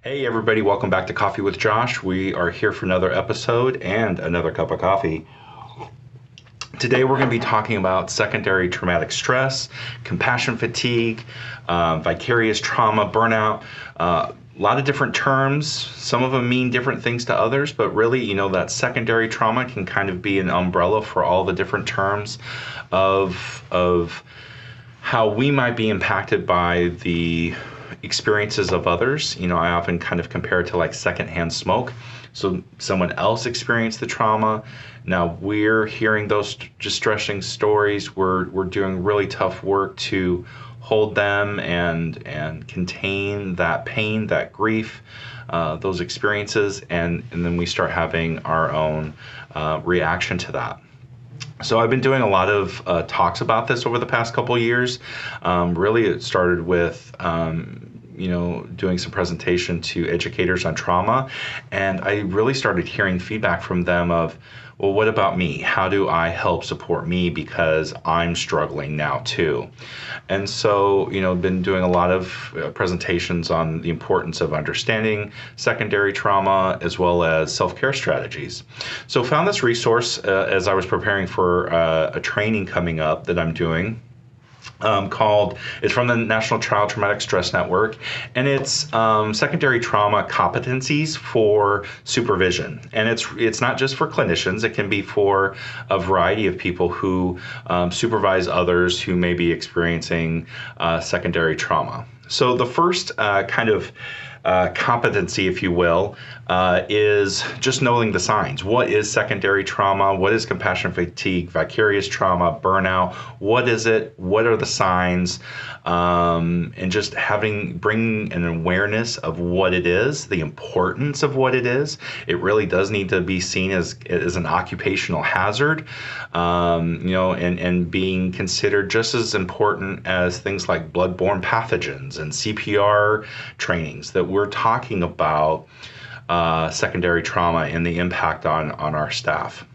Hey everybody, welcome back to Coffee with Josh. We are here for another episode and another cup of coffee. Today we're going to be talking about secondary traumatic stress, compassion fatigue, vicarious trauma, burnout. A lot of different terms. Some of them mean different things to others, but really, that secondary trauma can kind of be an umbrella for all the different terms of how we might be impacted by the experiences of others. I often kind of compare it to like secondhand smoke. So someone else experienced the trauma. Now we're hearing those distressing stories. We're doing really tough work to hold them and contain that pain, that grief, those experiences, and then we start having our own reaction to that. So I've been doing a lot of talks about this over the past couple of years. Really, it started with doing some presentation to educators on trauma, and I really started hearing feedback from them of, well, what about me? How do I help support me because I'm struggling now too? And so, been doing a lot of presentations on the importance of understanding secondary trauma as well as self-care strategies. So found this resource as I was preparing for a training coming up that I'm doing. It's from the National Child Traumatic Stress Network, and it's secondary trauma competencies for supervision. And it's not just for clinicians; it can be for a variety of people who supervise others who may be experiencing secondary trauma. So the first competency, if you will, is just knowing the signs. What is secondary trauma? What is compassion fatigue, vicarious trauma, burnout? What is it? What are the signs? And just bringing an awareness of what it is, the importance of what it is. It really does need to be seen as an occupational hazard, and being considered just as important as things like bloodborne pathogens and CPR trainings, that we're talking about secondary trauma and the impact on our staff.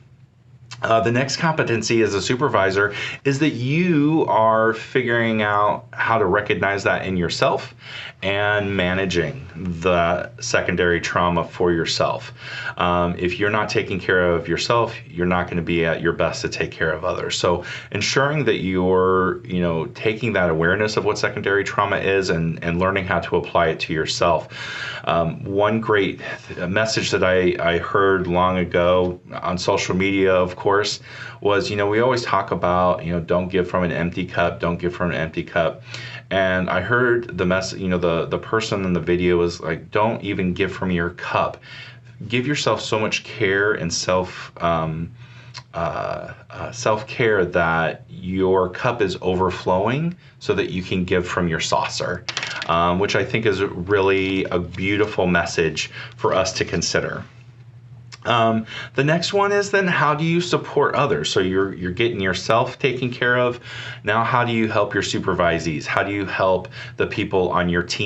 The next competency as a supervisor is that you are figuring out how to recognize that in yourself and managing the secondary trauma for yourself. If you're not taking care of yourself, you're not going to be at your best to take care of others. So ensuring that you're, taking that awareness of what secondary trauma is and learning how to apply it to yourself. One great message that I heard long ago on social media, of course, was, we always talk about, don't give from an empty cup, don't give from an empty cup. And I heard the message, the person in the video was like, don't even give from your cup. Give yourself so much care and self-care that your cup is overflowing so that you can give from your saucer, which I think is really a beautiful message for us to consider. The next one is then, how do you support others? So you're getting yourself taken care of. Now, how do you help your supervisees? How do you help the people on your team